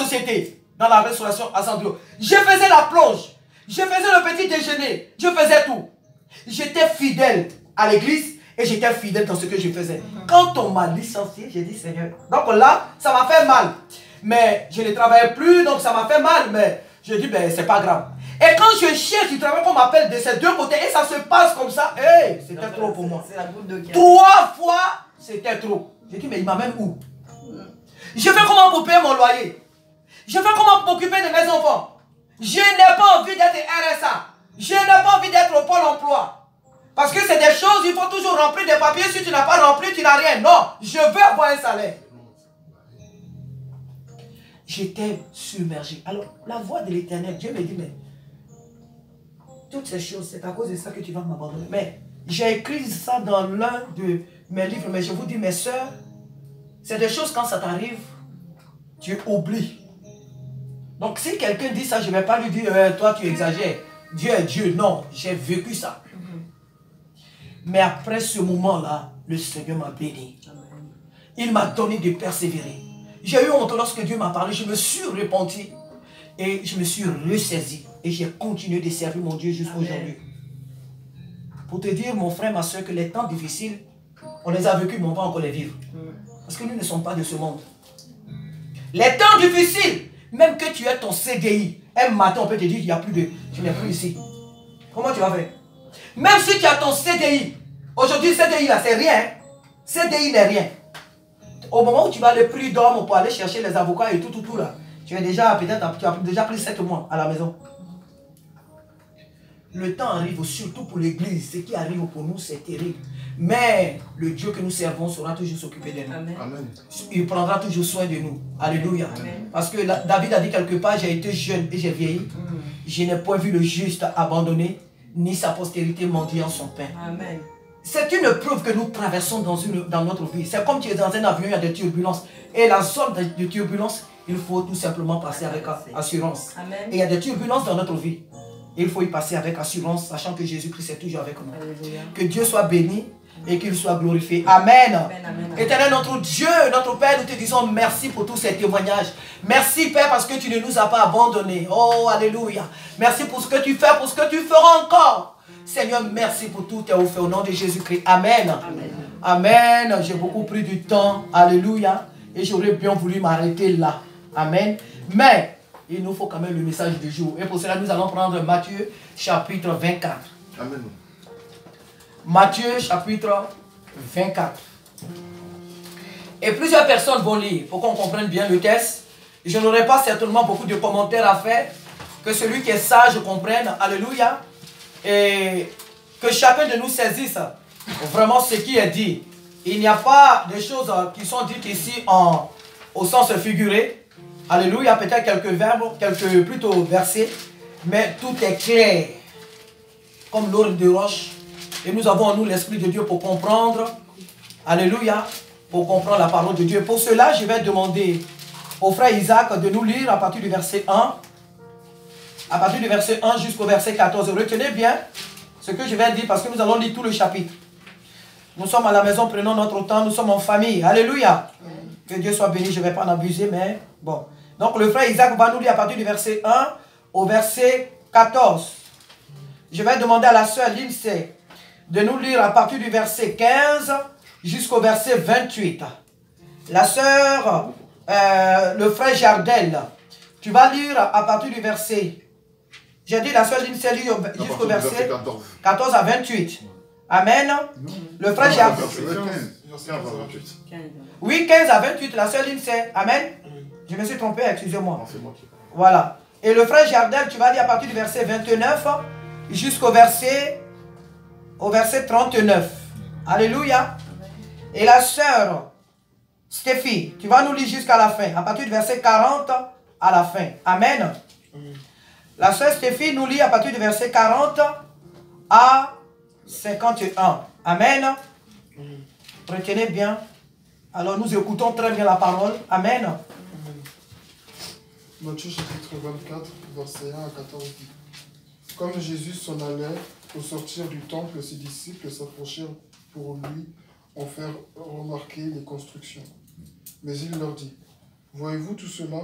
société, dans la restauration à Sandro. Je faisais la plonge, je faisais le petit déjeuner, je faisais tout. J'étais fidèle à l'église et j'étais fidèle dans ce que je faisais. Quand on m'a licencié, j'ai dit Seigneur. Donc là, ça m'a fait mal. Mais je ne travaillais plus, donc ça m'a fait mal. Mais je dis, ben c'est pas grave. Et quand je cherche du travail, qu'on m'appelle de ces deux côtés, et ça se passe comme ça, hey, c'était trop pour moi. 3 fois, c'était trop. J'ai dit, mais il m'amène où? Je fais comment pour payer mon loyer? Je fais comment pour m'occuper de mes enfants? Je n'ai pas envie d'être RSA. Je n'ai pas envie d'être au Pôle emploi. Parce que c'est des choses, il faut toujours remplir des papiers. Si tu n'as pas rempli, tu n'as rien. Non, je veux avoir un salaire. J'étais submergé. Alors, la voix de l'Éternel, Dieu me dit, mais toutes ces choses, c'est à cause de ça que tu vas m'abandonner. Mais j'ai écrit ça dans l'un de mes livres, mais je vous dis, mes soeurs, c'est des choses, quand ça t'arrive, tu oublies. Donc, si quelqu'un dit ça, je ne vais pas lui dire, toi, tu exagères. Dieu est Dieu. Non, j'ai vécu ça. Mais après ce moment-là, le Seigneur m'a béni. Il m'a donné de persévérer. J'ai eu honte lorsque Dieu m'a parlé. Je me suis repenti et je me suis ressaisi. Et j'ai continué de servir mon Dieu jusqu'à aujourd'hui. Pour te dire, mon frère, ma soeur, que les temps difficiles, on les a vécus, mais on va encore les vivre. Parce que nous ne sommes pas de ce monde. Les temps difficiles, même que tu aies ton CDI, un matin, on peut te dire qu'il n'y a plus de... Tu n'es plus ici. Comment tu vas faire? Même si tu as ton CDI, aujourd'hui, CDI là, c'est rien. CDI n'est rien. Au moment où tu vas aller plus d'hommes pour aller chercher les avocats et tout là, tu as déjà pris 7 mois à la maison. Le temps arrive surtout pour l'église. Ce qui arrive pour nous, c'est terrible. Mais le Dieu que nous servons saura toujours s'occuper de nous. Amen. Il prendra toujours soin de nous. Alléluia. Amen. Parce que David a dit quelque part, j'ai été jeune et j'ai vieilli. Je n'ai point vu le juste abandonné, ni sa postérité mendiant son pain. Amen. C'est une preuve que nous traversons dans notre vie. C'est comme tu es dans un avion, il y a des turbulences. Et la zone de turbulence, il faut tout simplement passer avec assurance. Amen. Et il y a des turbulences dans notre vie. Et il faut y passer avec assurance, sachant que Jésus-Christ est toujours avec nous. Alléluia. Que Dieu soit béni et qu'il soit glorifié. Amen. Amen, amen. Éternel, notre Dieu, notre Père, nous te disons merci pour tous ces témoignages. Merci, Père, parce que tu ne nous as pas abandonnés. Oh, alléluia. Merci pour ce que tu fais, pour ce que tu feras encore. Seigneur, merci pour tout tes offres au nom de Jésus-Christ. Amen. Amen. Amen. J'ai beaucoup pris du temps. Alléluia. Et j'aurais bien voulu m'arrêter là. Amen. Mais il nous faut quand même le message du jour. Et pour cela, nous allons prendre Matthieu chapitre 24. Amen. Matthieu chapitre 24. Et plusieurs personnes vont lire pour qu'on comprenne bien le texte. Je n'aurai pas certainement beaucoup de commentaires à faire. Que celui qui est sage comprenne. Alléluia. Et que chacun de nous saisisse vraiment ce qui est dit. Il n'y a pas de choses qui sont dites ici au sens figuré. Alléluia, peut-être quelques verbes, quelques plutôt versets, mais tout est clair, comme l'or de roche. Et nous avons en nous l'Esprit de Dieu pour comprendre, alléluia, pour comprendre la parole de Dieu. Pour cela, je vais demander au frère Isaac de nous lire à partir du verset 1, à partir du verset 1 jusqu'au verset 14. Retenez bien ce que je vais dire parce que nous allons lire tout le chapitre. Nous sommes à la maison, prenons notre temps, nous sommes en famille. Alléluia. Que Dieu soit béni, je ne vais pas en abuser, mais bon. Donc le frère Isaac va nous lire à partir du verset 1 au verset 14. Je vais demander à la sœur Lindsay de nous lire à partir du verset 15 jusqu'au verset 28. La sœur, le frère Jardel, tu vas lire à partir du verset, j'ai dit la sœur Lindsay lit jusqu'au verset 14 à 28. Amen. Le frère Jardel. Oui, 15 à 28, la sœur Lindsay. Amen. Je me suis trompé, excusez-moi. Voilà. Et le frère Jardel, tu vas lire à partir du verset 29 jusqu'au verset 39. Alléluia. Et la sœur Stéphie, tu vas nous lire jusqu'à la fin, à partir du verset 40 à la fin. Amen. La sœur Stéphie nous lit à partir du verset 40 à 51. Amen. Retenez bien. Alors nous écoutons très bien la parole. Amen. Matthieu chapitre 24, verset 1 à 14 dit: Comme Jésus s'en allait, au sortir du temple, ses disciples s'approchèrent pour lui en faire remarquer les constructions. Mais il leur dit: Voyez-vous tout cela?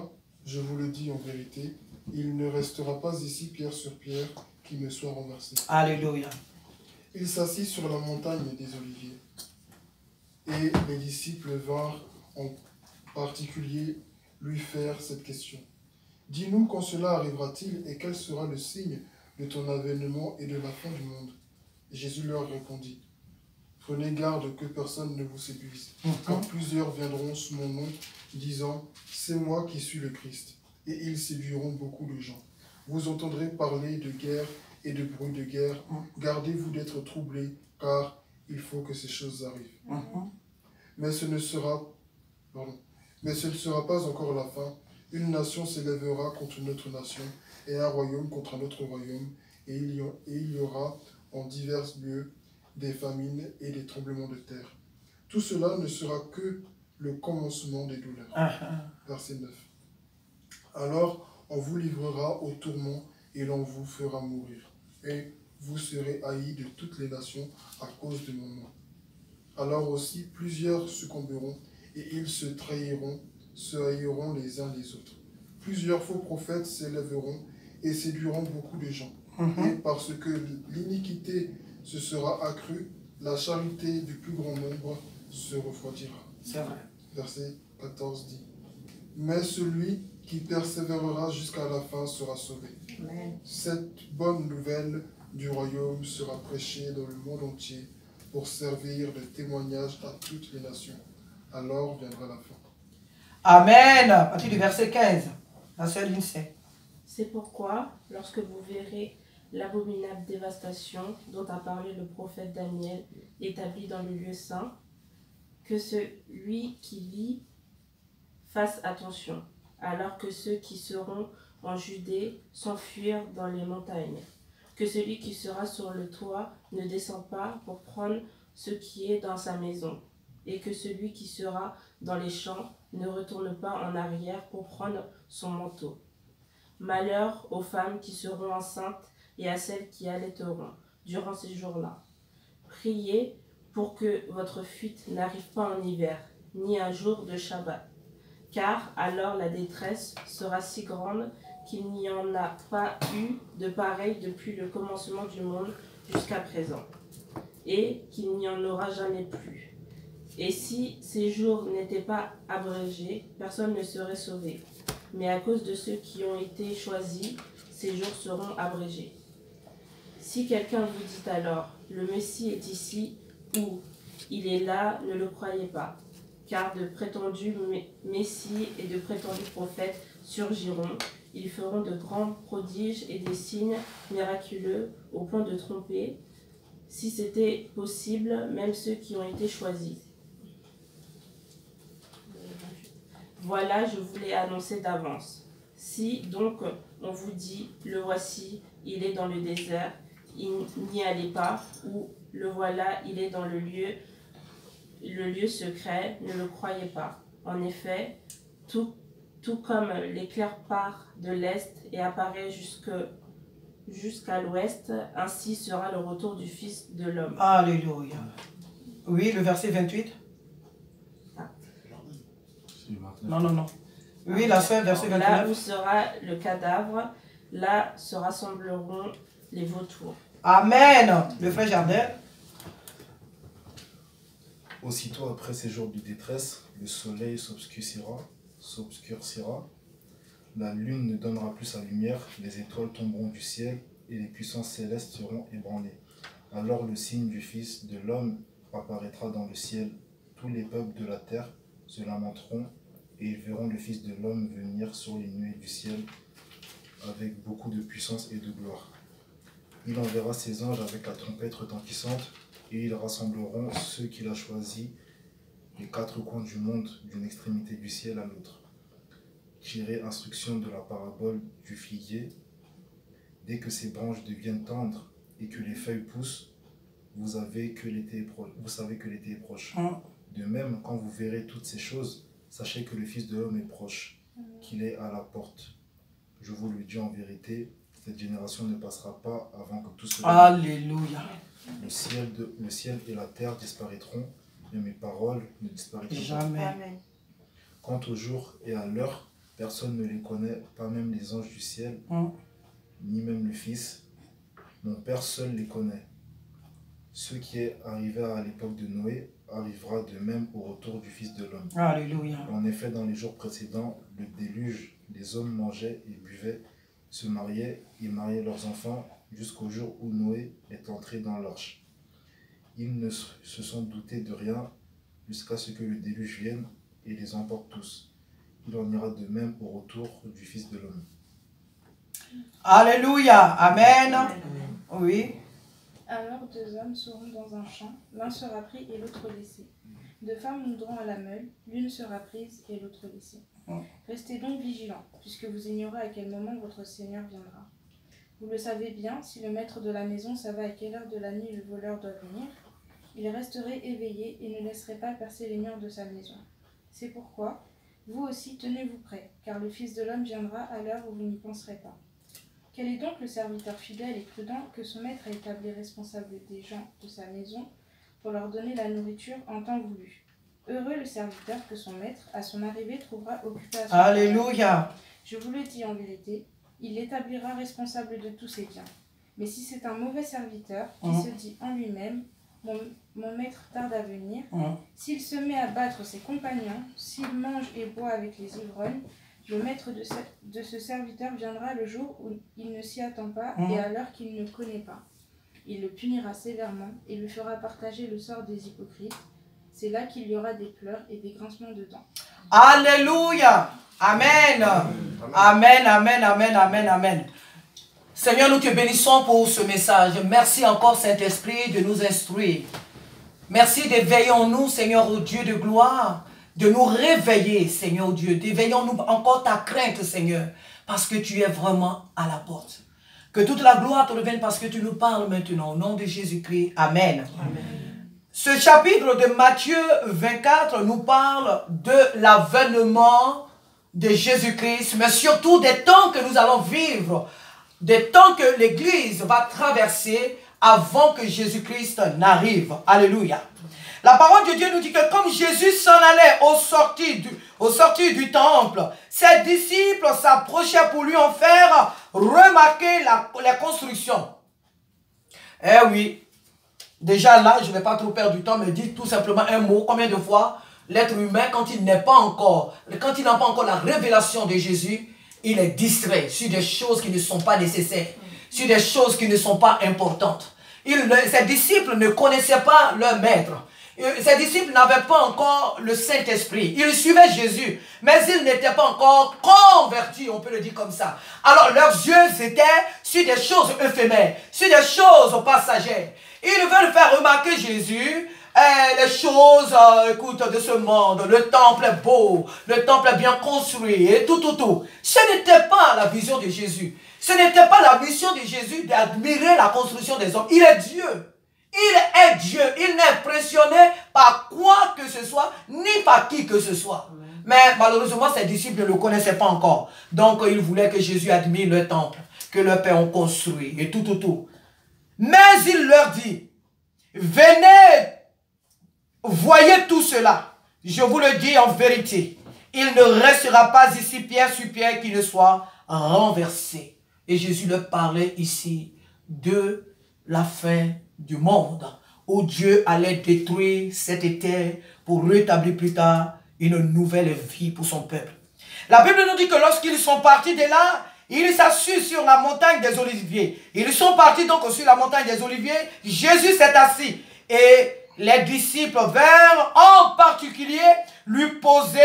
Je vous le dis en vérité, il ne restera pas ici pierre sur pierre qui ne soit renversée. Alléluia. Il s'assit sur la montagne des Oliviers. Et les disciples vinrent en particulier lui faire cette question. Dis-nous quand cela arrivera-t-il et quel sera le signe de ton avènement et de la fin du monde? Jésus leur répondit. Prenez garde que personne ne vous séduise, car plusieurs viendront sous mon nom, disant, c'est moi qui suis le Christ, et ils séduiront beaucoup de gens. Vous entendrez parler de guerre et de bruit de guerre. Gardez-vous d'être troublés, car il faut que ces choses arrivent. Mais ce ne sera pas encore la fin. Une nation s'élèvera contre une autre nation, et un royaume contre un autre royaume, et il y aura en divers lieux des famines et des tremblements de terre. Tout cela ne sera que le commencement des douleurs. Verset 9. Alors on vous livrera au tourment et l'on vous fera mourir. Et vous serez haïs de toutes les nations à cause de mon nom. Alors aussi plusieurs succomberont et ils se trahiront, se haïront les uns les autres. Plusieurs faux prophètes s'élèveront et séduiront beaucoup de gens. Et parce que l'iniquité se sera accrue, la charité du plus grand nombre se refroidira. C'est vrai. Verset 14 dit, mais celui qui persévérera jusqu'à la fin sera sauvé. Amen. Cette bonne nouvelle du royaume sera prêchée dans le monde entier pour servir de témoignage à toutes les nations. Alors viendra la fin. Amen. À partir du verset 15, la sœur Lindsay. C'est pourquoi, lorsque vous verrez l'abominable dévastation dont a parlé le prophète Daniel, établi dans le lieu saint, que celui qui lit fasse attention, alors que ceux qui seront en Judée s'enfuirent dans les montagnes. Que celui qui sera sur le toit ne descend pas pour prendre ce qui est dans sa maison, et que celui qui sera dans les champs ne retourne pas en arrière pour prendre son manteau. Malheur aux femmes qui seront enceintes et à celles qui allaiteront durant ces jours-là. Priez pour que votre fuite n'arrive pas en hiver, ni un jour de Shabbat, car alors la détresse sera si grande qu'il n'y en a pas eu de pareil depuis le commencement du monde jusqu'à présent, et qu'il n'y en aura jamais plus. Et si ces jours n'étaient pas abrégés, personne ne serait sauvé. Mais à cause de ceux qui ont été choisis, ces jours seront abrégés. Si quelqu'un vous dit alors, le Messie est ici, ou il est là, ne le croyez pas, car de prétendus Messies et de prétendus prophètes surgiront. Ils feront de grands prodiges et des signes miraculeux au point de tromper, si c'était possible, même ceux qui ont été choisis. Voilà, je vous l'ai annoncé d'avance. Si donc on vous dit, le voici, il est dans le désert, n'y allez pas, ou le voilà, il est dans le lieu secret, ne le croyez pas. En effet, tout comme l'éclair part de l'est et apparaît jusqu'à l'ouest, ainsi sera le retour du Fils de l'homme. Alléluia. Oui, le verset 28. Non. Oui, la sœur, verset 29. Là où sera le cadavre, là se rassembleront les vautours. Amen. Le frère Jardin. Aussitôt après ces jours de détresse, le soleil s'obscurcira, la lune ne donnera plus sa lumière, les étoiles tomberont du ciel et les puissances célestes seront ébranlées. Alors le signe du Fils de l'homme apparaîtra dans le ciel. Tous les peuples de la terre se lamenteront et ils verront le Fils de l'homme venir sur les nuées du ciel avec beaucoup de puissance et de gloire. Il enverra ses anges avec la trompette retentissante et ils rassembleront ceux qu'il a choisis des quatre coins du monde, d'une extrémité du ciel à l'autre. Tirez instruction de la parabole du figuier. Dès que ses branches deviennent tendres et que les feuilles poussent, vous savez que l'été est proche. De même, quand vous verrez toutes ces choses, sachez que le Fils de l'homme est proche, qu'il est à la porte. Je vous le dis en vérité, cette génération ne passera pas avant que tout cela... Alléluia. Le ciel et la terre disparaîtront, mais mes paroles ne disparaîtront jamais. pas. Quant au jour et à l'heure, Personne ne les connaît, pas même les anges du ciel, ni même le Fils. Mon Père seul les connaît. Ce qui est arrivé à l'époque de Noé arrivera de même au retour du Fils de l'homme. Alléluia. En effet, dans les jours précédents, le déluge, les hommes mangeaient et buvaient, se mariaient et mariaient leurs enfants jusqu'au jour où Noé est entré dans l'arche. Ils ne se sont doutés de rien jusqu'à ce que le déluge vienne et les emporte tous. Il en ira de même au retour du Fils de l'homme. Alléluia. Amen. Oui. Alors 2 hommes seront dans un champ, l'un sera pris et l'autre laissé. 2 femmes moudront à la meule, l'une sera prise et l'autre laissée. Restez donc vigilants, puisque vous ignorez à quel moment votre Seigneur viendra. Vous le savez bien, si le maître de la maison savait à quelle heure de la nuit le voleur doit venir, il resterait éveillé et ne laisserait pas percer les murs de sa maison. C'est pourquoi, vous aussi tenez-vous prêts, car le Fils de l'homme viendra à l'heure où vous n'y penserez pas. Quel est donc le serviteur fidèle et prudent que son maître a établi responsable des gens de sa maison pour leur donner la nourriture en temps voulu? Heureux le serviteur que son maître, à son arrivée, trouvera occupé à son Alléluia. travail. Je vous le dis en vérité, il l'établira responsable de tous ses biens. Mais si c'est un mauvais serviteur qui se dit en lui-même, mon maître tarde à venir, s'il se met à battre ses compagnons, s'il mange et boit avec les ivrognes, le maître de ce serviteur viendra le jour où il ne s'y attend pas et à l'heure qu'il ne connaît pas. Il le punira sévèrement et lui fera partager le sort des hypocrites. C'est là qu'il y aura des pleurs et des grincements de dents. Alléluia. Amen. Amen, amen, amen, amen, amen. Seigneur, nous te bénissons pour ce message. Merci encore, Saint-Esprit, de nous instruire. Merci d'éveiller en nous, Seigneur, au Dieu de gloire, de nous réveiller, Seigneur Dieu. D'éveillons-nous encore ta crainte, Seigneur, parce que tu es vraiment à la porte. Que toute la gloire te revienne parce que tu nous parles maintenant. Au nom de Jésus-Christ. Amen. Amen. Ce chapitre de Matthieu 24 nous parle de l'avènement de Jésus-Christ, mais surtout des temps que nous allons vivre, des temps que l'Église va traverser avant que Jésus-Christ n'arrive. Alléluia. La parole de Dieu nous dit que comme Jésus s'en allait au sortir du temple, ses disciples s'approchaient pour lui en faire remarquer les constructions. Eh oui, déjà là, je ne vais pas trop perdre du temps, mais dis tout simplement un mot. Combien de fois l'être humain, quand il n'a pas encore la révélation de Jésus, il est distrait sur des choses qui ne sont pas nécessaires, sur des choses qui ne sont pas importantes. Ses disciples ne connaissaient pas leur maître. Ses disciples n'avaient pas encore le Saint-Esprit. Ils suivaient Jésus, mais ils n'étaient pas encore convertis, on peut le dire comme ça. Alors leurs yeux étaient sur des choses éphémères, sur des choses passagères. Ils veulent faire remarquer Jésus, les choses de ce monde. Le temple est beau, le temple est bien construit et tout. Ce n'était pas la vision de Jésus. Ce n'était pas la mission de Jésus d'admirer la construction des hommes. Il est Dieu. Il est Dieu. Il n'est impressionné par quoi que ce soit, ni par qui que ce soit. Mais malheureusement, ses disciples ne le connaissaient pas encore. Donc, ils voulaient que Jésus admire le temple, que leurs pères ont construit et tout. Mais il leur dit, venez, voyez tout cela. Je vous le dis en vérité, il ne restera pas ici pierre sur pierre qui ne soit renversé. Et Jésus leur parlait ici de la fin du monde, où Dieu allait détruire cette terre pour rétablir plus tard une nouvelle vie pour son peuple. La Bible nous dit que lorsqu'ils sont partis de là, ils s'assurent sur la montagne des Oliviers. Ils sont partis donc sur la montagne des Oliviers. Jésus s'est assis et les disciples vinrent en particulier lui poser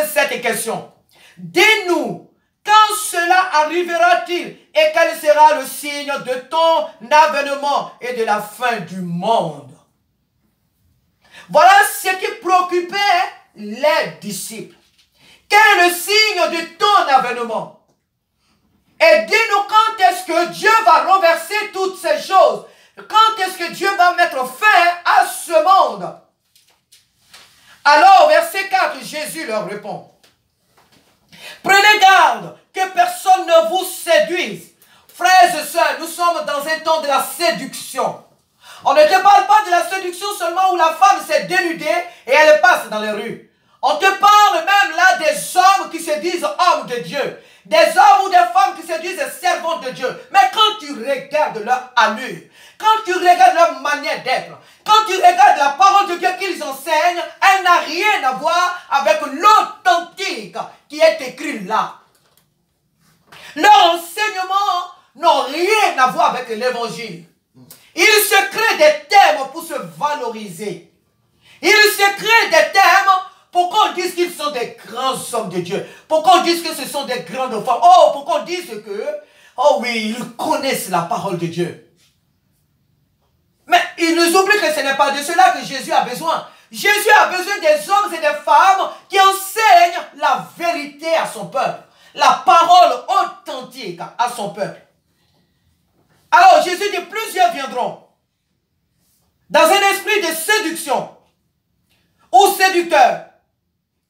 cette question. Dis-nous, quand cela arrivera-t-il et quel sera le signe de ton avènement et de la fin du monde? Voilà ce qui préoccupait les disciples. Quel est le signe de ton avènement? Et dis-nous quand est-ce que Dieu va renverser toutes ces choses? Quand est-ce que Dieu va mettre fin à ce monde? Alors, verset 4, Jésus leur répond. Prenez garde que personne ne vous séduise. Frères et sœurs, nous sommes dans un temps de la séduction. On ne te parle pas de la séduction seulement où la femme s'est dénudée et elle passe dans les rues. On te parle même là des hommes qui se disent hommes de Dieu. Des hommes ou des femmes qui se disent servants de Dieu. Mais quand tu regardes leur allure, quand tu regardes leur manière d'être, quand tu regardes la parole de Dieu qu'ils enseignent, elle n'a rien à voir avec l'authentique qui est écrit là. Leurs enseignements n'ont rien à voir avec l'évangile. Ils se créent des thèmes pour se valoriser. Ils se créent des thèmes pour qu'on dise qu'ils sont des grands hommes de Dieu. Pour qu'on dise que ce sont des grandes femmes. Oh, pour qu'on dise que, oh oui, ils connaissent la parole de Dieu. Mais ils nous oublient que ce n'est pas de cela que Jésus a besoin. Jésus a besoin des hommes et des femmes qui enseignent la vérité à son peuple. La parole authentique à son peuple. Alors Jésus dit, plusieurs viendront dans un esprit de séduction ou séducteur,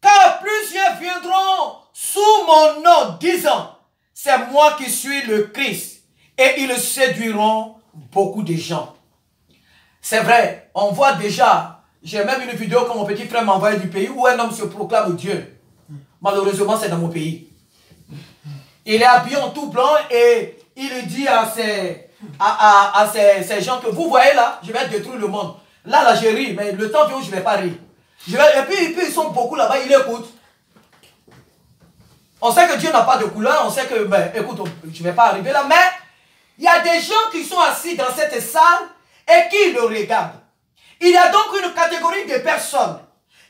car plusieurs viendront sous mon nom, disant, c'est moi qui suis le Christ, et ils séduiront beaucoup de gens. C'est vrai, on voit déjà, j'ai même une vidéo que mon petit frère m'a envoyée du pays où un homme se proclame Dieu. Malheureusement, c'est dans mon pays. Il est habillé en tout blanc et il dit à ces gens que vous voyez là, je vais détruire le monde. Là, je ris, mais le temps vient où je ne vais pas rire. Et puis ils sont beaucoup là-bas, ils écoutent. On sait que Dieu n'a pas de couleur, on sait que, ben, écoute, je ne vais pas arriver là, mais il y a des gens qui sont assis dans cette salle et qui le regardent. Il y a donc une catégorie de personnes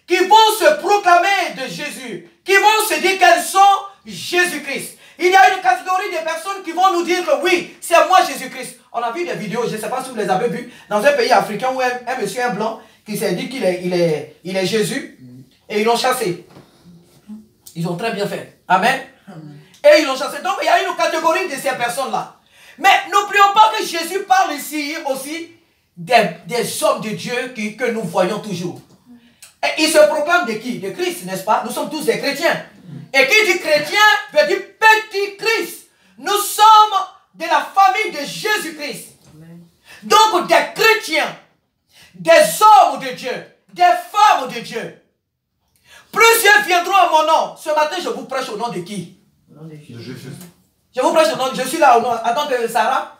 qui vont se proclamer de Jésus, qui vont se dire qu'elles sont Jésus-Christ. Il y a une catégorie de personnes qui vont nous dire que oui, c'est moi Jésus-Christ. On a vu des vidéos, je ne sais pas si vous les avez vues, dans un pays africain où un monsieur, un blanc, qui s'est dit qu'il est Jésus, et ils l'ont chassé. Ils ont très bien fait. Amen. Et ils l'ont chassé. Donc il y a une catégorie de ces personnes-là. Mais n'oublions pas que Jésus parle ici aussi des hommes de Dieu que nous voyons toujours. Et il se proclame de qui? De Christ, n'est-ce pas? Nous sommes tous des chrétiens. Et qui dit chrétien veut dire petit Christ. Nous sommes de la famille de Jésus-Christ. Donc des chrétiens, des hommes de Dieu, des femmes de Dieu. Plusieurs viendront à mon nom. Ce matin, je vous prêche au nom de qui? De Jésus. Je vous prêche au nom de... Je suis là au nom... Attends que Sarah...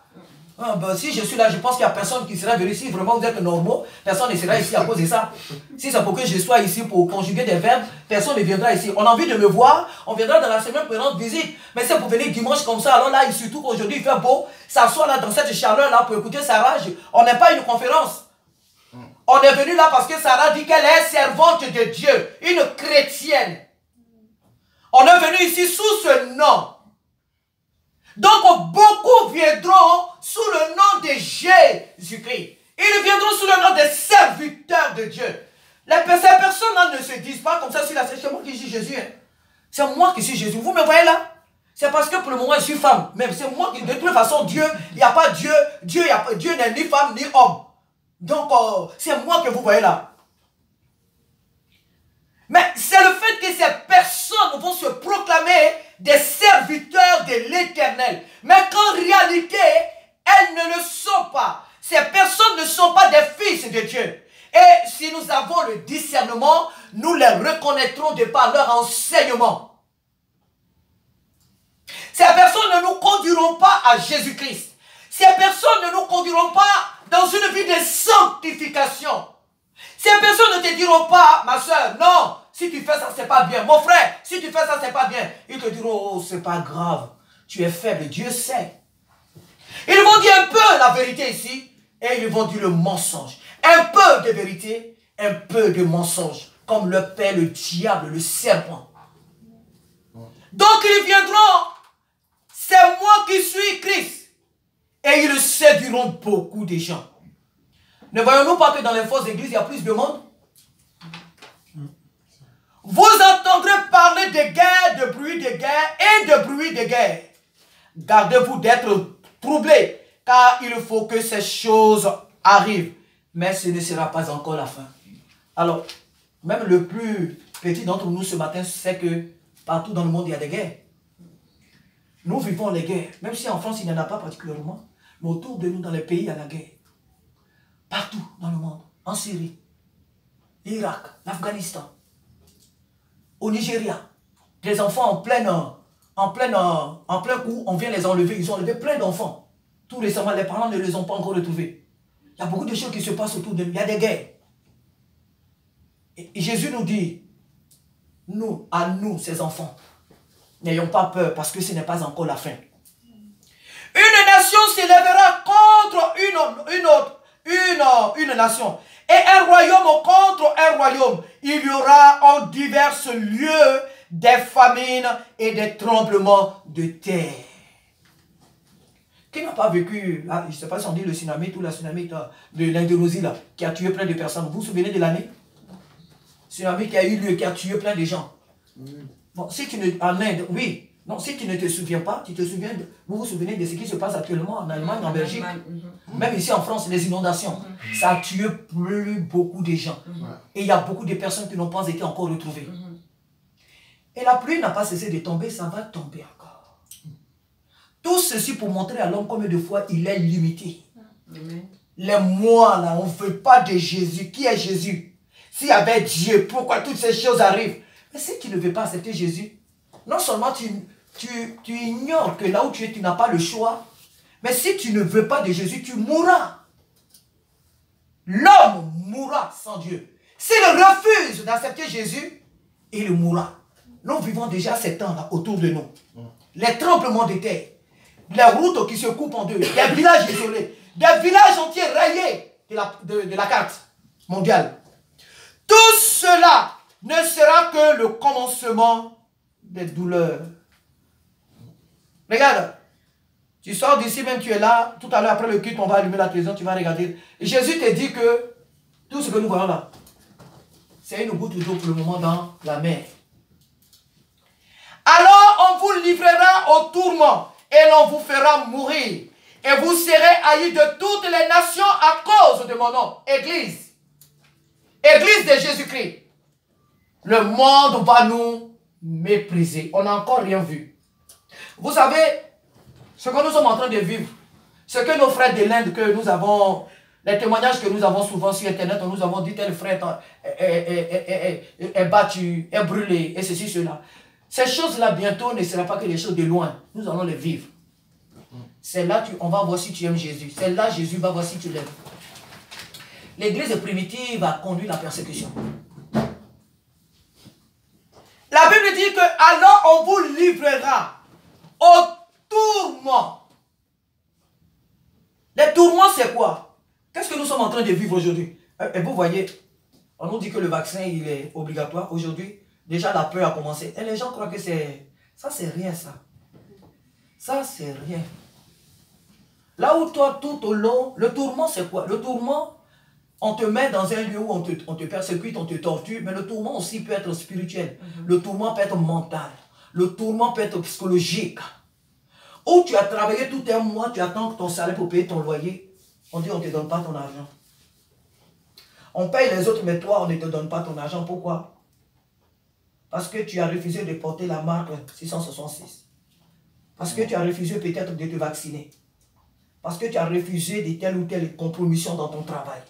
Ah ben, si je suis là, je pense qu'il n'y a personne qui sera venu. Si vraiment vous êtes normaux, personne ne sera ici à cause de ça. Si c'est pour que je sois ici pour conjuguer des verbes, personne ne viendra ici. On a envie de me voir, on viendra dans la semaine pour rendre visite. Mais c'est pour venir dimanche comme ça, alors là, surtout qu'aujourd'hui il fait beau, s'asseoir là dans cette chaleur-là pour écouter Sarah. On n'est pas une conférence. On est venu là parce que Sarah dit qu'elle est servante de Dieu, une chrétienne. On est venu ici sous ce nom. Donc beaucoup viendront sous le nom de Jésus-Christ. Ils viendront sous le nom des serviteurs de Dieu. Ces personnes-là ne se disent pas comme ça, c'est moi qui suis Jésus. Hein. C'est moi qui suis Jésus. Vous me voyez là? C'est parce que pour le moment je suis femme. Mais c'est moi qui, de toute façon, Dieu, il n'y a pas Dieu. Dieu n'est ni femme ni homme. Donc c'est moi que vous voyez là. Mais c'est le fait que ces personnes vont se proclamer des serviteurs de l'Éternel. Mais qu'en réalité, elles ne le sont pas. Ces personnes ne sont pas des fils de Dieu. Et si nous avons le discernement, nous les reconnaîtrons de par leur enseignement. Ces personnes ne nous conduiront pas à Jésus-Christ. Ces personnes ne nous conduiront pas dans une vie de sanctification. Ces personnes ne te diront pas, ma soeur, non, si tu fais ça, c'est pas bien. Mon frère, si tu fais ça, c'est pas bien. Ils te diront, oh, c'est pas grave. Tu es faible, Dieu sait. Ils vont dire un peu la vérité ici, et ils vont dire le mensonge. Un peu de vérité, un peu de mensonge. Comme le père, le diable, le serpent. Donc ils viendront, c'est moi qui suis Christ. Et ils séduiront beaucoup de gens. Ne voyons-nous pas que dans les fausses églises, il y a plus de monde? Vous entendrez parler de guerre, de bruit de guerre et de bruit de guerre. Gardez-vous d'être troublés, car il faut que ces choses arrivent. Mais ce ne sera pas encore la fin. Alors, même le plus petit d'entre nous ce matin sait que partout dans le monde, il y a des guerres. Nous vivons les guerres. Même si en France, il n'y en a pas particulièrement. Mais autour de nous, dans les pays, il y a la guerre. Partout dans le monde. En Syrie, l'Irak, l'Afghanistan. au Nigeria, des enfants en plein coup, on vient les enlever. Ils ont enlevé plein d'enfants. Tout récemment, les parents ne les ont pas encore retrouvés. Il y a beaucoup de choses qui se passent autour de nous. Il y a des guerres. Et Jésus nous dit, à nous, ces enfants, n'ayons pas peur parce que ce n'est pas encore la fin. Une nation s'élèvera contre une nation. Et un royaume contre un royaume. Il y aura en divers lieux des famines et des tremblements de terre. Qui n'a pas vécu, je ne sais pas si on dit le tsunami ou la tsunami de l'Indonésie qui a tué plein de personnes. Vous vous souvenez de l'année? Tsunami qui a eu lieu, qui a tué plein de gens. Bon, si tu ne, en Inde, oui. Non, si tu ne te souviens pas, vous vous souvenez de ce qui se passe actuellement en Allemagne, en Belgique, même ici en France, les inondations. Ça a tué beaucoup de gens. Et il y a beaucoup de personnes qui n'ont pas été encore retrouvées. Et la pluie n'a pas cessé de tomber, ça va tomber encore. Tout ceci pour montrer à l'homme combien de fois il est limité. Les mois là, on ne veut pas de Jésus. Qui est Jésus? S'il y avait Dieu, pourquoi toutes ces choses arrivent? Mais si tu ne veux pas accepter Jésus, non seulement tu ignores que là où tu es, tu n'as pas le choix, mais si tu ne veux pas de Jésus, tu mourras. L'homme mourra sans Dieu. S'il refuse d'accepter Jésus, il mourra. Nous vivons déjà ces temps-là autour de nous. Les tremblements de terre, les routes qui se coupent en deux, des villages isolés, des villages entiers rayés de la carte mondiale. Tout cela ne sera que le commencement des douleurs. Regarde, tu sors d'ici, même tu es là, tout à l'heure après le culte, on va allumer la télévision, tu vas regarder. Et Jésus te dit que tout ce que nous voyons là, c'est une goutte d'eau pour le moment dans la mer. Alors on vous livrera au tourment et l'on vous fera mourir. Et vous serez haïs de toutes les nations à cause de mon nom. Église. Église de Jésus-Christ. Le monde va nous mépriser. On n'a encore rien vu. Vous savez, ce que nous sommes en train de vivre, ce que nos frères de l'Inde, que nous avons, les témoignages que nous avons souvent sur Internet, où nous avons dit tel frère est battu, est brûlé, et ceci, cela. Ces choses-là, bientôt, ne seront pas que des choses de loin. Nous allons les vivre. C'est là on va voir si tu aimes Jésus. C'est là Jésus va voir si tu l'aimes. L'église primitive a conduit la persécution. La Bible dit que alors on vous livrera au tourment. Les tourments, c'est quoi? Qu'est-ce que nous sommes en train de vivre aujourd'hui? Et vous voyez, on nous dit que le vaccin il est obligatoire. Aujourd'hui, déjà la peur a commencé. Et les gens croient que c'est... Ça, c'est rien, ça. Ça, c'est rien. Là où toi, tout au long, le tourment, c'est quoi? Le tourment, on te met dans un lieu où on te persécute, on te torture, mais le tourment aussi peut être spirituel. Le tourment peut être mental. Le tourment peut être psychologique. Où tu as travaillé tout un mois, tu attends ton salaire pour payer ton loyer. On dit on ne te donne pas ton argent. On paye les autres, mais toi, on ne te donne pas ton argent. Pourquoi? Parce que tu as refusé de porter la marque 666. Parce que tu as refusé peut-être de te vacciner. Parce que tu as refusé de telle ou telle compromission dans ton travail.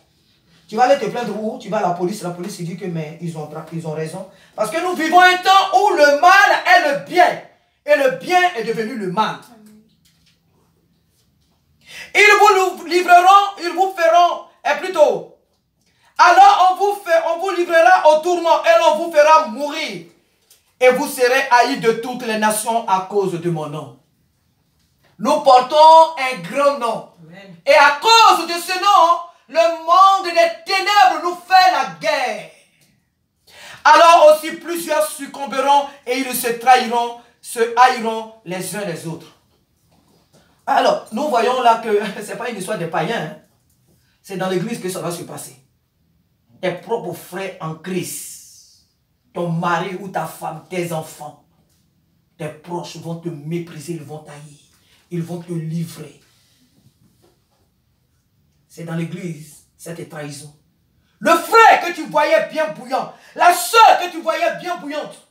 Tu vas aller te plaindre où? Tu vas à la police dit que mais ils ont raison. Parce que nous vivons un temps où le mal est le bien. Et le bien est devenu le mal. Ils vous livreront, ils vous feront, et plutôt, alors on vous livrera au tourment et on vous fera mourir. Et vous serez haïs de toutes les nations à cause de mon nom. Nous portons un grand nom. Amen. Et à cause de ce nom, le monde des ténèbres nous fait la guerre. Alors aussi plusieurs succomberont et ils se trahiront, se haïront les uns les autres. Alors, nous voyons là que ce n'est pas une histoire des païens. Hein. C'est dans l'église que ça va se passer. Tes propres frères en Christ, ton mari ou ta femme, tes enfants, tes proches vont te mépriser, ils vont t'haïr. Ils vont te livrer. C'est dans l'église, cette trahison. Le frère que tu voyais bien bouillant, la soeur que tu voyais bien bouillante,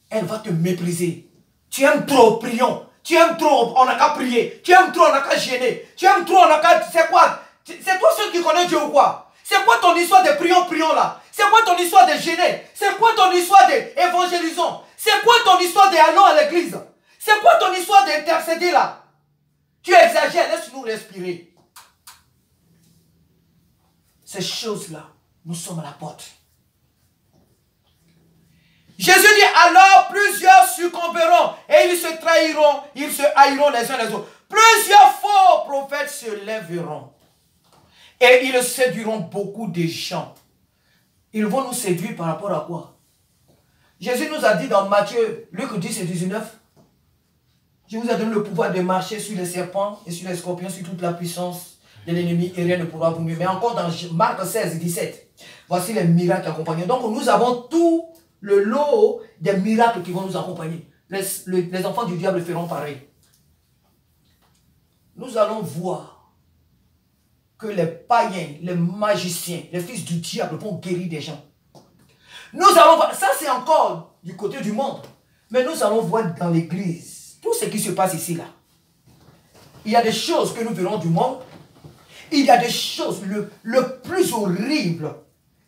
elle va te mépriser. Tu aimes trop, prions. Tu aimes trop, on n'a qu'à prier. Tu aimes trop, on n'a qu'à gêner. Tu aimes trop, on n'a qu'à... C'est quoi? C'est toi seul qui connais Dieu ou quoi? C'est quoi ton histoire de prions là? C'est quoi ton histoire de gêner? C'est quoi ton histoire d'évangélisation? C'est quoi ton histoire d'allons à l'église? C'est quoi ton histoire d'intercéder là? Tu exagères, laisse-nous respirer. Ces choses-là, nous sommes à la porte. Jésus dit alors plusieurs succomberont et ils se trahiront, ils se haïront les uns les autres. Plusieurs faux prophètes se lèveront et ils séduiront beaucoup de gens. Ils vont nous séduire par rapport à quoi? Jésus nous a dit dans Matthieu, Luc 10 et 19, je vous ai donné le pouvoir de marcher sur les serpents et sur les scorpions, sur toute la puissance de l'ennemi et rien ne pourra vous nuire. Mais encore dans Marc 16 et 17, voici les miracles accompagnés. Donc nous avons tout le lot des miracles qui vont nous accompagner. Les enfants du diable feront pareil. Nous allons voir que les païens, les magiciens, les fils du diable vont guérir des gens. Nous allons voir, ça c'est encore du côté du monde, mais nous allons voir dans l'église tout ce qui se passe ici là. Il y a des choses que nous verrons du monde. Il y a des choses, le plus horrible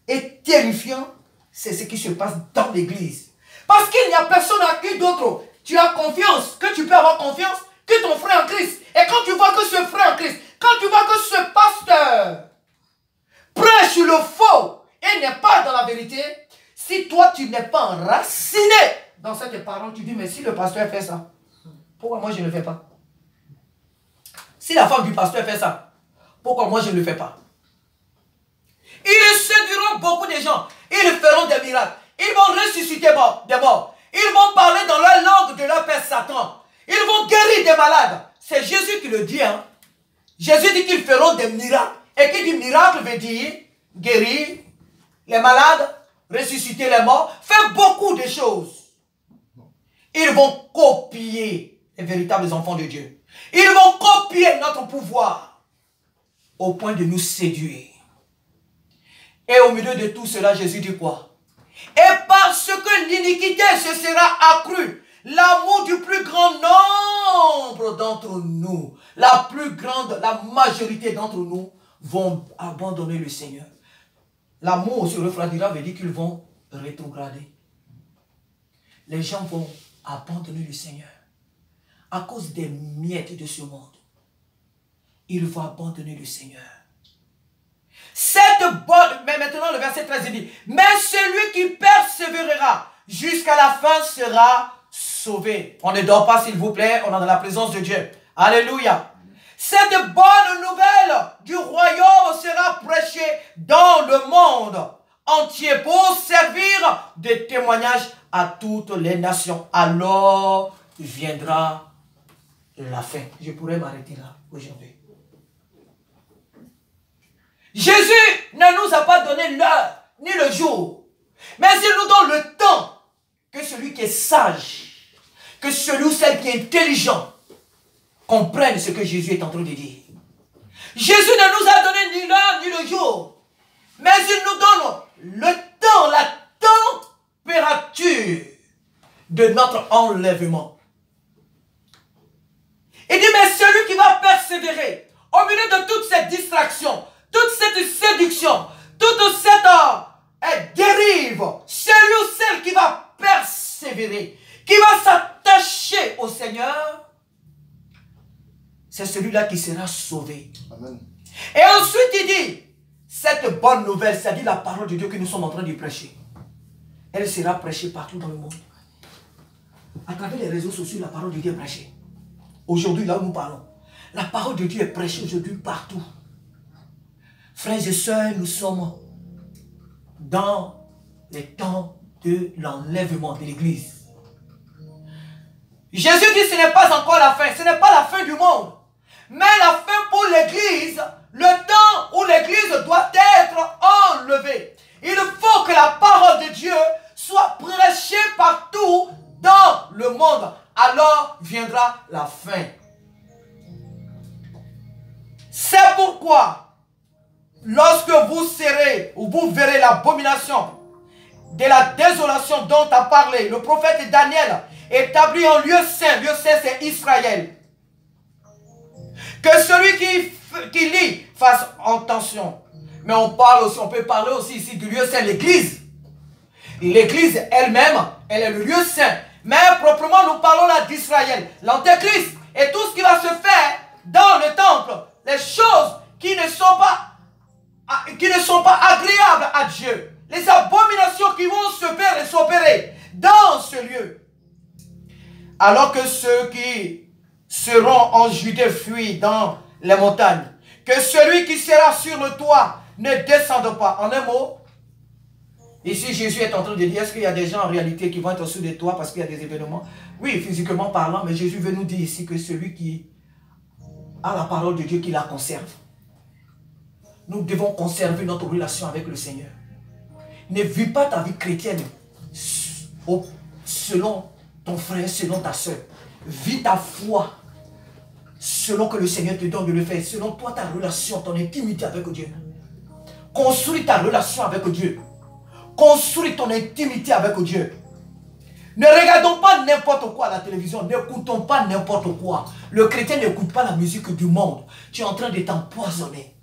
et terrifiant, c'est ce qui se passe dans l'église. Parce qu'il n'y a personne à qui d'autre tu as confiance, que tu peux avoir confiance, que ton frère en Christ. Et quand tu vois que ce frère en Christ, quand tu vois que ce pasteur prêche le faux et n'est pas dans la vérité, si toi tu n'es pas enraciné dans cette parole, tu dis, mais si le pasteur fait ça, pourquoi moi je ne le fais pas? Si la femme du pasteur fait ça, pourquoi moi je ne le fais pas? Ils séduiront beaucoup de gens. Ils feront des miracles. Ils vont ressusciter des morts. Ils vont parler dans leur langue de leur père Satan. Ils vont guérir des malades. C'est Jésus qui le dit. Hein? Jésus dit qu'ils feront des miracles. Et qui dit miracle veut dire guérir les malades, ressusciter les morts, faire beaucoup de choses. Ils vont copier les véritables enfants de Dieu. Ils vont copier notre pouvoir au point de nous séduire. Et au milieu de tout cela, Jésus dit quoi? Et parce que l'iniquité se sera accrue, l'amour du plus grand nombre d'entre nous, la majorité d'entre nous vont abandonner le Seigneur. L'amour se refroidira veut dire qu'ils vont rétrograder. Les gens vont abandonner le Seigneur à cause des miettes de ce monde. Ils vont abandonner le Seigneur. Mais maintenant le verset 13 dit, mais celui qui persévérera jusqu'à la fin sera sauvé. On ne dort pas s'il vous plaît, on est dans la présence de Dieu. Alléluia. Cette bonne nouvelle du royaume sera prêchée dans le monde entier pour servir de témoignage à toutes les nations. Alors viendra la fin. Je pourrais m'arrêter là aujourd'hui. Jésus ne nous a pas donné l'heure ni le jour, mais il nous donne le temps que celui qui est sage, que celui ou celle qui est intelligent comprenne ce que Jésus est en train de dire. Jésus ne nous a donné ni l'heure ni le jour, mais il nous donne le temps, la température de notre enlèvement. Il dit, mais celui qui va persévérer au milieu de toutes ces distractions, toute cette séduction, toute cette dérive, celui ou celle qui va persévérer, qui va s'attacher au Seigneur, c'est celui-là qui sera sauvé. Amen. Et ensuite il dit, cette bonne nouvelle, c'est-à-dire la parole de Dieu que nous sommes en train de prêcher, elle sera prêchée partout dans le monde. À travers les réseaux sociaux, la parole de Dieu est prêchée. Aujourd'hui, là où nous parlons, la parole de Dieu est prêchée aujourd'hui partout. Frères et sœurs, nous sommes dans les temps de l'enlèvement de l'Église. Jésus dit, ce n'est pas encore la fin, ce n'est pas la fin du monde, mais la fin pour l'Église, le temps où l'Église doit être enlevée. Il faut que la parole de Dieu soit prêchée partout dans le monde. Alors viendra la fin. C'est pourquoi, lorsque vous serez ou vous verrez l'abomination de la désolation dont a parlé le prophète Daniel, établi en lieu saint c'est Israël, que celui qui lit fasse attention. Mais on parle aussi, on peut parler aussi ici du lieu saint, l'église. L'église elle-même, elle est le lieu saint. Mais proprement, nous parlons là d'Israël, l'antéchrist et tout ce qui va se faire dans le temple. Les choses qui ne sont pas agréables à Dieu. Les abominations qui vont se faire et s'opérer dans ce lieu. Alors que ceux qui seront en Judée fuient dans les montagnes. Que celui qui sera sur le toit ne descende pas. En un mot, ici Jésus est en train de dire, est-ce qu'il y a des gens en réalité qui vont être sur les toits parce qu'il y a des événements? Oui, physiquement parlant, mais Jésus veut nous dire ici que celui qui a la parole de Dieu, qui la conserve. Nous devons conserver notre relation avec le Seigneur. Ne vis pas ta vie chrétienne selon ton frère, selon ta soeur. Vis ta foi selon que le Seigneur te donne de le faire. Selon toi, ta relation, ton intimité avec Dieu. Construis ta relation avec Dieu. Construis ton intimité avec Dieu. Ne regardons pas n'importe quoi à la télévision. N'écoutons pas n'importe quoi. Le chrétien n'écoute pas la musique du monde. Tu es en train de t'empoisonner.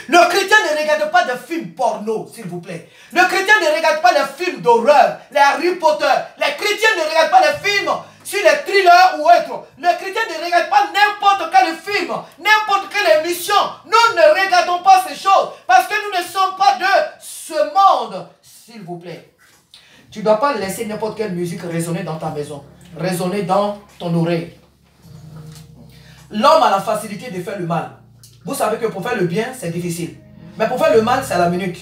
Le chrétien ne regarde pas de films porno, s'il vous plaît. Le chrétien ne regarde pas les films d'horreur, les Harry Potter. Les chrétiens ne regardent pas les films sur les thrillers ou autres. Le chrétien ne regarde pas n'importe quel film, n'importe quelle émission. Nous ne regardons pas ces choses parce que nous ne sommes pas de ce monde, s'il vous plaît. Tu ne dois pas laisser n'importe quelle musique résonner dans ta maison, résonner dans ton oreille. L'homme a la facilité de faire le mal. Vous savez que pour faire le bien, c'est difficile. Mais pour faire le mal, c'est à la minute.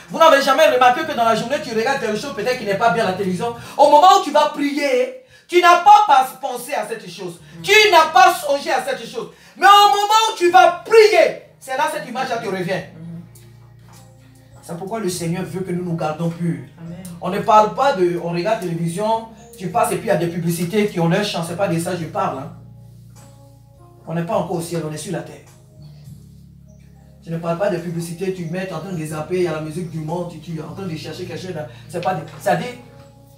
Vous n'avez jamais remarqué que dans la journée, tu regardes quelque chose peut-être qui n'est pas bien à la télévision. Au moment où tu vas prier, tu n'as pas pensé à cette chose. Tu n'as pas songé à cette chose. Mais au moment où tu vas prier, c'est là cette image-là te revient. C'est pourquoi le Seigneur veut que nous nous gardons purs. On ne parle pas de... On regarde la télévision, tu passes et puis il y a des publicités qui ont leur chance. Ce n'est pas de ça que je parle. Hein. On n'est pas encore au ciel, on est sur la terre. Tu ne parles pas de publicité, tu mets en train de les zapper, il y a la musique du monde, tu es en train de chercher quelque chose. C'est pas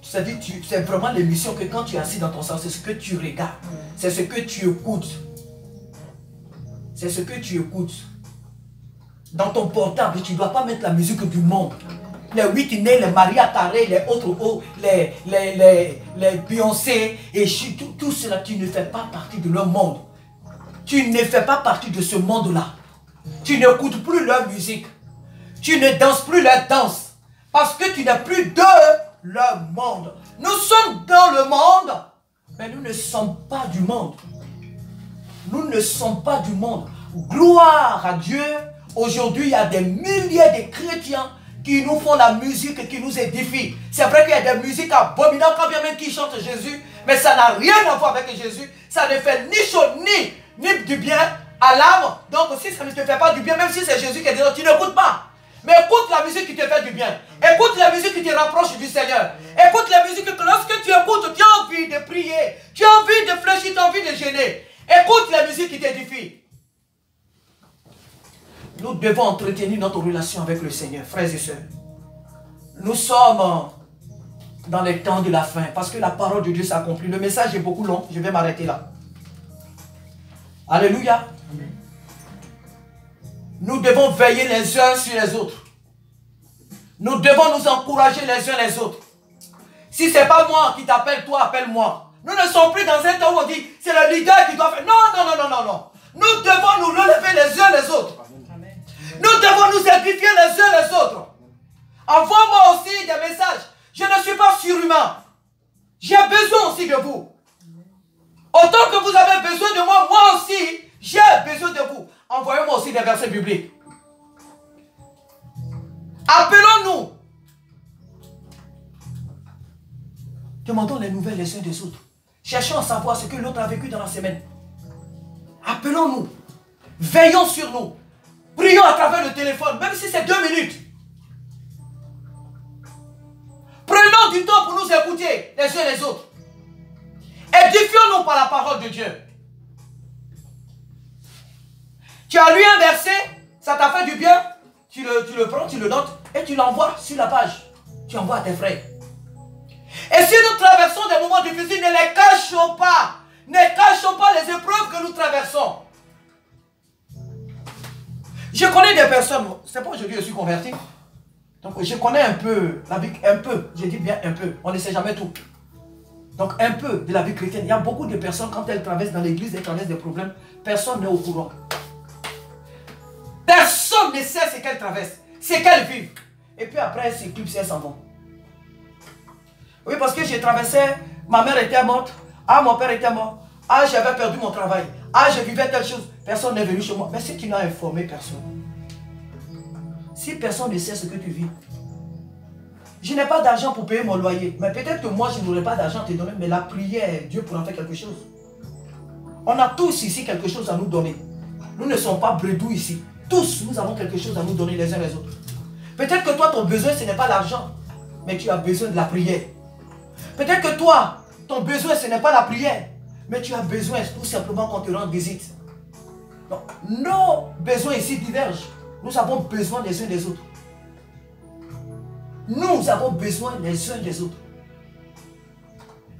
c'est vraiment l'émission que quand tu es assis dans ton sens, c'est ce que tu regardes. C'est ce que tu écoutes. C'est ce que tu écoutes. Dans ton portable, tu ne dois pas mettre la musique du monde. Les Whitney, les Maria Carey, les autres, les Beyoncé, et tout cela, tu ne fais pas partie de leur monde. Tu ne fais pas partie de ce monde-là. Tu n'écoutes plus leur musique. Tu ne danses plus leur danse. Parce que tu n'es plus de leur monde. Nous sommes dans le monde, mais nous ne sommes pas du monde. Nous ne sommes pas du monde. Gloire à Dieu. Aujourd'hui, il y a des milliers de chrétiens qui nous font la musique et qui nous édifient. C'est vrai qu'il y a des musiques abominables quand bien même qui chantent Jésus, mais ça n'a rien à voir avec Jésus. Ça ne fait ni chaud ni du bien à l'âme. Donc si ça ne te fait pas du bien, même si c'est Jésus qui est dedans, tu n'écoutes pas. Mais écoute la musique qui te fait du bien. Écoute la musique qui te rapproche du Seigneur. Écoute la musique que lorsque tu écoutes, tu as envie de prier. Tu as envie de fléchir, tu as envie de gêner. Écoute la musique qui t'édifie. Nous devons entretenir notre relation avec le Seigneur, frères et sœurs. Nous sommes dans les temps de la fin, parce que la parole de Dieu s'accomplit. Le message est beaucoup long, je vais m'arrêter là. Alléluia. Nous devons veiller les uns sur les autres. Nous devons nous encourager les uns les autres. Si ce n'est pas moi qui t'appelle, toi appelle-moi. Nous ne sommes plus dans un temps où on dit c'est le leader qui doit faire. Non. Nous devons nous relever les uns les autres. Nous devons nous édifier les uns les autres. Envoie-moi aussi des messages. Je ne suis pas surhumain. J'ai besoin aussi de vous. Autant que vous avez besoin de moi, moi aussi, j'ai besoin de vous. Envoyez-moi aussi des versets bibliques. Appelons-nous. Demandons les nouvelles les uns des autres. Cherchons à savoir ce que l'autre a vécu dans la semaine. Appelons-nous. Veillons sur nous. Prions à travers le téléphone, même si c'est 2 minutes. Prenons du temps pour nous écouter les uns les autres. Édifions-nous par la parole de Dieu. Tu as lu un verset, ça t'a fait du bien, tu le prends, tu le notes et tu l'envoies sur la page. Tu envoies à tes frères. Et si nous traversons des moments difficiles, ne les cachons pas. Ne cachons pas les épreuves que nous traversons. Je connais des personnes, c'est pas aujourd'hui que je suis converti. Donc je connais un peu la vie, un peu, je dis bien un peu, on ne sait jamais tout. Donc un peu de la vie chrétienne. Il y a beaucoup de personnes, quand elles traversent dans l'église, elles traversent des problèmes, personne n'est au courant. Personne ne sait ce qu'elles traversent, ce qu'elles vivent. Et puis après, elles s'éclipsent, elles s'en vont. Oui, parce que j'ai traversé, ma mère était morte, ah mon père était mort, ah j'avais perdu mon travail, ah je vivais telle chose, personne n'est venu chez moi. Mais si tu n'as informé personne, si personne ne sait ce que tu vis, je n'ai pas d'argent pour payer mon loyer, mais peut-être que moi je n'aurai pas d'argent à te donner, mais la prière, Dieu pourra faire quelque chose. On a tous ici quelque chose à nous donner. Nous ne sommes pas bredouilles ici. Tous, nous avons quelque chose à nous donner les uns les autres. Peut-être que toi, ton besoin, ce n'est pas l'argent, mais tu as besoin de la prière. Peut-être que toi, ton besoin, ce n'est pas la prière, mais tu as besoin tout simplement qu'on te rende visite. Donc, nos besoins ici divergent. Nous avons besoin les uns des autres. Nous avons besoin les uns des autres.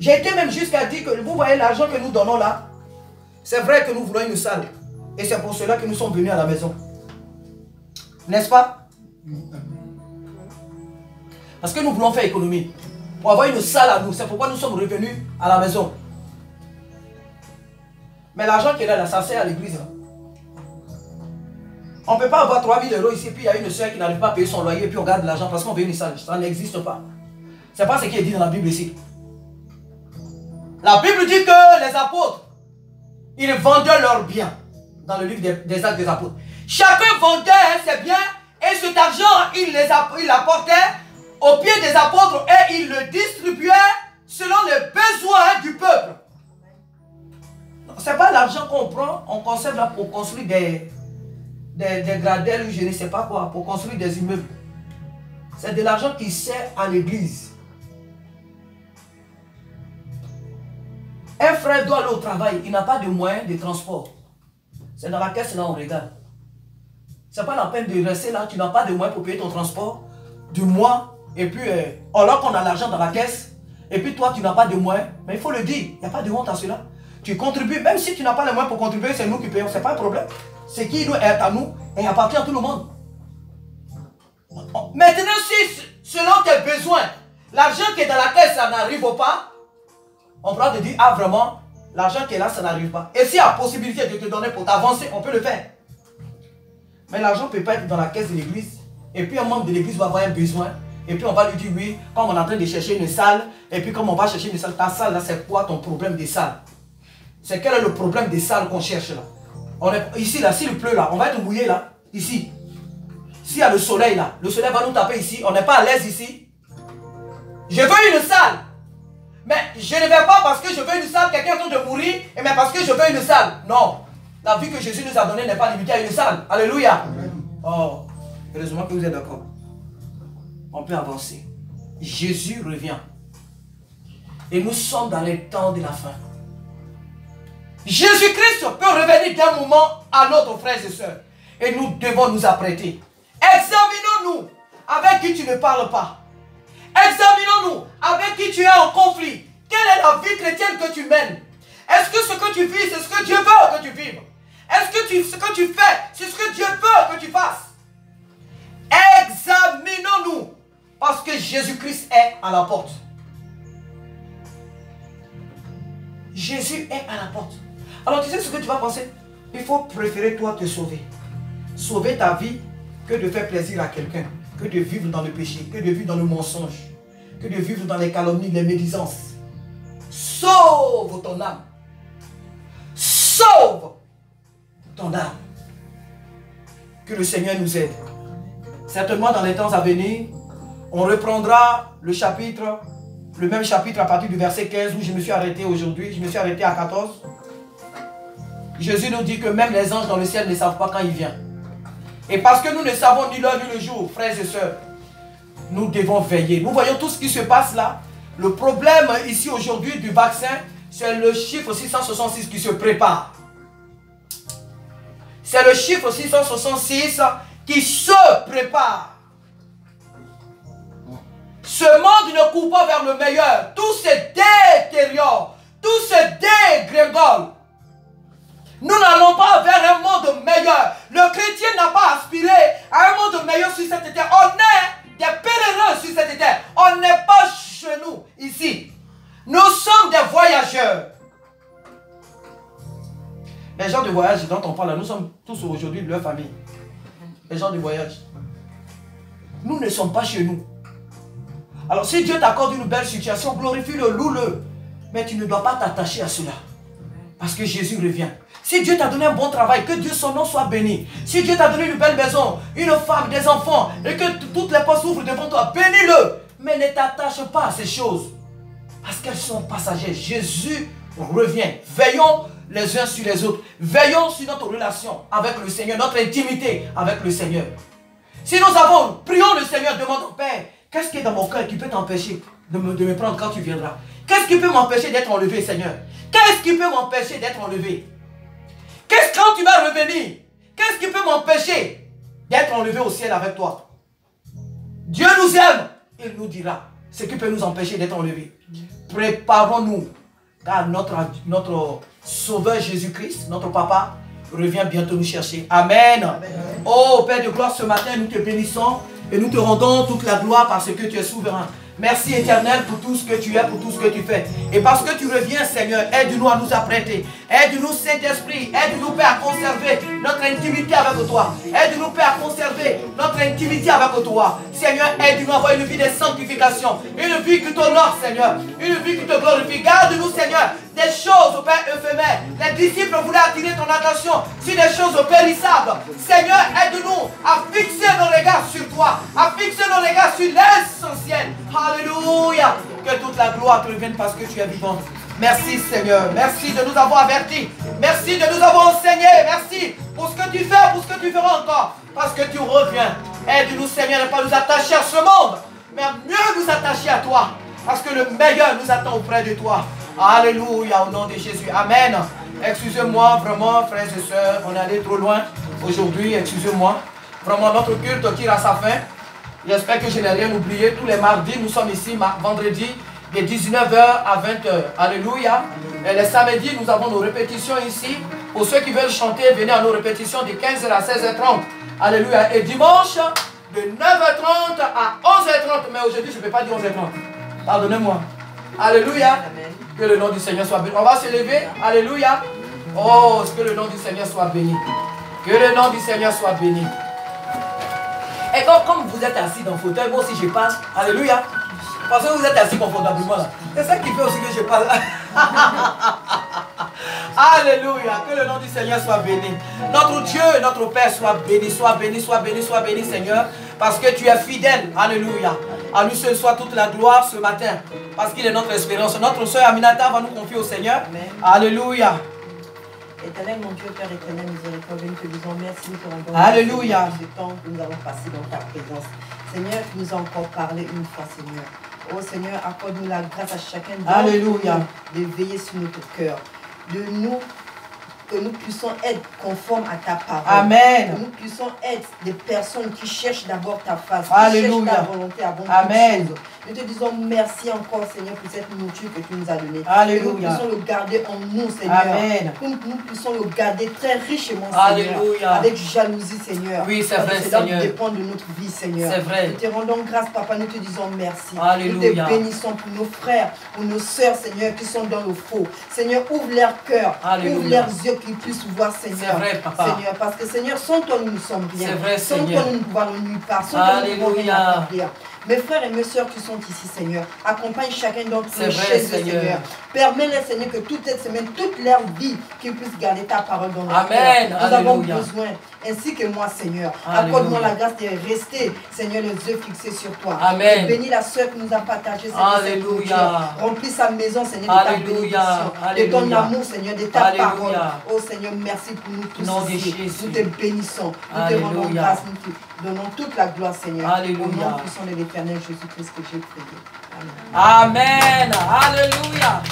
J'ai été même jusqu'à dire que, vous voyez l'argent que nous donnons là, c'est vrai que nous voulons une salle. Et c'est pour cela que nous sommes venus à la maison. N'est-ce pas? Parce que nous voulons faire économie. Pour avoir une salle à nous, c'est pourquoi nous sommes revenus à la maison. Mais l'argent qui est là, ça sert à l'église. On ne peut pas avoir 3 000 € ici, puis il y a une soeur qui n'arrive pas à payer son loyer, et puis on garde l'argent parce qu'on veut une salle. Ça n'existe pas. Ce n'est pas ce qui est dit dans la Bible ici. La Bible dit que les apôtres, ils vendaient leurs biens. Dans le livre des Actes des Apôtres. Chacun vendait ses biens, et cet argent, il l'apportait aux pieds des apôtres, et il le distribuait selon les besoins du peuple. Ce n'est pas l'argent qu'on prend, on conserve là pour construire des gradelles ou je ne sais pas quoi, pour construire des immeubles. C'est de l'argent qui sert à l'église. Un frère doit aller au travail, il n'a pas de moyens de transport. C'est dans la caisse là on regarde. Ce n'est pas la peine de rester là, tu n'as pas de moyens pour payer ton transport du mois, et puis alors qu'on a l'argent dans la caisse, et puis toi tu n'as pas de moyens, mais il faut le dire, il n'y a pas de honte à cela. Tu contribues, même si tu n'as pas les moyens pour contribuer, c'est nous qui payons, ce n'est pas un problème. Ce qui nous est à nous et appartient à tout le monde. Maintenant, si selon tes besoins, l'argent qui est dans la caisse, ça n'arrive pas, on pourra te dire, ah vraiment, l'argent qui est là, ça n'arrive pas. Et s'il y a possibilité de te donner pour t'avancer, on peut le faire. Mais l'argent ne peut pas être dans la caisse de l'église. Et puis un membre de l'église va avoir un besoin. Et puis on va lui dire, oui, comme on est en train de chercher une salle, et puis comme on va chercher une salle, ta salle là, c'est quoi ton problème de salle? C'est quel est le problème des salles qu'on cherche là? On est, ici là, s'il pleut là, on va être mouillé là, ici. S'il y a le soleil là, le soleil va nous taper ici, on n'est pas à l'aise ici. Je veux une salle. Mais je ne vais pas parce que je veux une salle, quelqu'un est en train de mourir, et mais parce que je veux une salle. Non. La vie que Jésus nous a donnée n'est pas limitée à une salle. Alléluia. Oh, heureusement que vous êtes d'accord. On peut avancer. Jésus revient. Et nous sommes dans les temps de la fin. Jésus-Christ peut revenir d'un moment à l'autre, frères et sœurs. Et nous devons nous apprêter. Examinons-nous avec qui tu ne parles pas. Examinons-nous avec qui tu es en conflit. Quelle est la vie chrétienne que tu mènes? Est-ce que ce que tu vis, c'est ce que Dieu veut que tu vives? Est-ce que ce que tu fais, c'est ce que Dieu veut que tu fasses? Examinons-nous. Parce que Jésus-Christ est à la porte. Jésus est à la porte. Alors tu sais ce que tu vas penser? Il faut préférer toi te sauver. Sauver ta vie que de faire plaisir à quelqu'un. Que de vivre dans le péché, que de vivre dans le mensonge, que de vivre dans les calomnies, les médisances. Sauve ton âme. Sauve ton âme. Que le Seigneur nous aide. Certainement dans les temps à venir, on reprendra le chapitre, le même chapitre à partir du verset 15 où je me suis arrêté aujourd'hui. Je me suis arrêté à 14. Jésus nous dit que même les anges dans le ciel ne savent pas quand il vient. Et parce que nous ne savons ni l'heure ni le jour, frères et sœurs, nous devons veiller. Nous voyons tout ce qui se passe là. Le problème ici aujourd'hui du vaccin, c'est le chiffre 666 qui se prépare. C'est le chiffre 666 qui se prépare. Ce monde ne court pas vers le meilleur. Tout se détériore. Tout se dégrégole. Nous n'allons pas vers un monde meilleur. Le chrétien n'a pas aspiré voyons sur cette terre. On est des pèlerins sur cette terre. On n'est pas chez nous, ici. Nous sommes des voyageurs. Les gens de voyage dont on parle là, nous sommes tous aujourd'hui de leur famille. Les gens de voyage. Nous ne sommes pas chez nous. Alors si Dieu t'accorde une belle situation, glorifie-le, loue-le. Mais tu ne dois pas t'attacher à cela. Parce que Jésus revient. Si Dieu t'a donné un bon travail, que Dieu son nom soit béni. Si Dieu t'a donné une belle maison, une femme, des enfants, et que toutes les portes s'ouvrent devant toi, bénis-le. Mais ne t'attache pas à ces choses. Parce qu'elles sont passagères. Jésus revient. Veillons les uns sur les autres. Veillons sur notre relation avec le Seigneur, notre intimité avec le Seigneur. Si nous avons, prions le Seigneur, demandons, Père, qu'est-ce qui est dans mon cœur qui peut t'empêcher de me prendre quand tu viendras? Qu'est-ce qui peut m'empêcher d'être enlevé, Seigneur? Qu'est-ce qui peut m'empêcher d'être enlevé? Qu'est-ce quand tu vas revenir? Qu'est-ce qui peut m'empêcher d'être enlevé au ciel avec toi? Dieu nous aime. Il nous dira ce qui peut nous empêcher d'être enlevés. Préparons-nous, car notre Sauveur Jésus-Christ, notre Papa, revient bientôt nous chercher. Amen. Amen. Oh Père de gloire, ce matin nous te bénissons et nous te rendons toute la gloire parce que tu es souverain. Merci Éternel pour tout ce que tu es, pour tout ce que tu fais. Et parce que tu reviens Seigneur, aide-nous à nous apprêter. Aide-nous Saint-Esprit, aide-nous Père à conserver notre intimité avec toi. Aide-nous Père à conserver notre intimité avec toi. Seigneur, aide-nous à avoir une vie de sanctification, une vie qui t'honore Seigneur, une vie qui te glorifie. Garde-nous Seigneur des choses, Père, éphémères. Les disciples voulaient attirer ton attention sur des choses périssables. Seigneur, aide-nous à fixer nos regards sur toi, à fixer nos regards sur l'essentiel. Alléluia. Que toute la gloire te revienne parce que tu es vivant. Merci Seigneur. Merci de nous avoir avertis. Merci de nous avoir enseigné. Merci pour ce que tu fais, pour ce que tu feras encore. Parce que tu reviens. Aide-nous Seigneur, ne pas nous attacher à ce monde, mais à mieux nous attacher à toi. Parce que le meilleur nous attend auprès de toi. Alléluia, au nom de Jésus. Amen. Excusez-moi vraiment, frères et sœurs, on est allé trop loin aujourd'hui. Excusez-moi. Vraiment, notre culte tire à sa fin. J'espère que je n'ai rien oublié. Tous les mardis, nous sommes ici, vendredi, de 19h à 20h. Alléluia. Et les samedis, nous avons nos répétitions ici. Pour ceux qui veulent chanter, venez à nos répétitions de 15h à 16h30. Alléluia. Et dimanche, de 9h30 à 11h30. Mais aujourd'hui, je ne peux pas dire 11h30. Pardonnez-moi. Alléluia. Amen. Que le nom du Seigneur soit béni. On va se lever. Alléluia. Oh, que le nom du Seigneur soit béni. Que le nom du Seigneur soit béni. Et comme vous êtes assis dans le fauteuil, moi aussi je parle. Alléluia. Parce que vous êtes assis confortablement là. C'est ça qui fait aussi que je parle. Alléluia. Que le nom du Seigneur soit béni. Notre Dieu, notre Père soit béni, soit béni, soit béni, soit béni, Seigneur. Parce que tu es fidèle. Alléluia. À lui seul soit toute la gloire ce matin. Parce qu'il est notre espérance. Notre soeur Aminata va nous confier au Seigneur. Amen. Alléluia. Éternel, mon Dieu, Père éternel, miséricordieux, nous te disons merci pour un bon Alléluia. ce temps que nous avons passé dans ta présence. Seigneur, tu nous as encore parlé une fois, Seigneur. Oh Seigneur, accorde-nous la grâce à chacun Alléluia. De veiller sur notre cœur. Que nous puissions être conformes à ta parole. Amen. Que nous puissions être des personnes qui cherchent d'abord ta face, Alléluia. qui cherchent ta volonté avant Amen. toute chose. Nous te disons merci encore, Seigneur, pour cette nourriture que tu nous as donnée. Alléluia. Que nous puissions le garder en nous, Seigneur. Amen. Que nous puissions le garder très richement, Alléluia. Seigneur. Avec jalousie, Seigneur. Oui, c'est vrai, Seigneur. Ça dépend de notre vie, Seigneur. C'est vrai. Nous te rendons grâce, Papa. Nous te disons merci. Alléluia. Nous te bénissons pour nos frères, pour nos sœurs, Seigneur, qui sont dans le faux. Seigneur, ouvre leur cœur. Alléluia. Ouvre leurs yeux qu'ils puissent voir, Seigneur. C'est vrai, Papa. Seigneur, parce que Seigneur, sans toi, nous ne sommes rien. C'est vrai, sans Seigneur. toi, nous ne pouvons nulle part. Sans toi, nous ne pouvons rien Alléluia. accomplir. Mes frères et mes sœurs qui sont ici, Seigneur, accompagne chacun d'entre C'est eux vrai, chez eux, Seigneur. Seigneur. Permets-les, Seigneur, que toute cette semaine, toute leur vie, qu'ils puissent garder ta parole dans leur Amen. cœur. Nous avons Alléluia. besoin, ainsi que moi, Seigneur. Alléluia. Accorde-moi la grâce de rester, Seigneur, les yeux fixés sur toi. Amen. Et bénis la sœur qui nous a partagé, Seigneur. cette Alléluia. nourriture. Remplis sa maison, Seigneur, de ta Alléluia. bénédiction, de ton Alléluia. amour, Seigneur, de ta Alléluia. parole. Oh Seigneur, merci pour nous tous Nom de ici. Jésus. Nous te bénissons. Nous Alléluia. te rendons grâce. Nous te donnons toute la gloire, Seigneur. Alléluia. Au nom puissant de l'éternel Jésus-Christ que j'ai prié. Amen. Amen. Alléluia.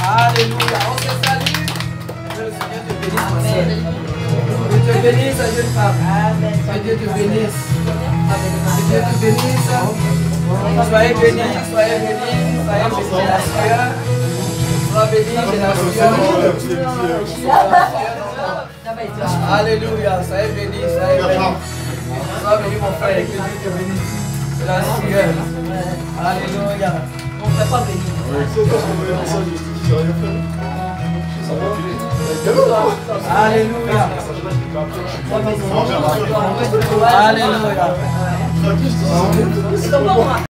Alléluia. On se salue. Que le Seigneur te bénisse, ma sœur. Dieu te bénisse, jeune femme. Amen. Que Dieu te bénisse. Que Dieu te bénisse. Soyez bénis, soyez bénis, soyez bénis, la sœur. Sois béni, la sœur. Alléluia. Soyez bénis, soyez bénis. Sois béni, mon frère, que Dieu te bénisse. C'est la sueur. Alléluia. On ne peut pas bénir. Alléluia. Alléluia.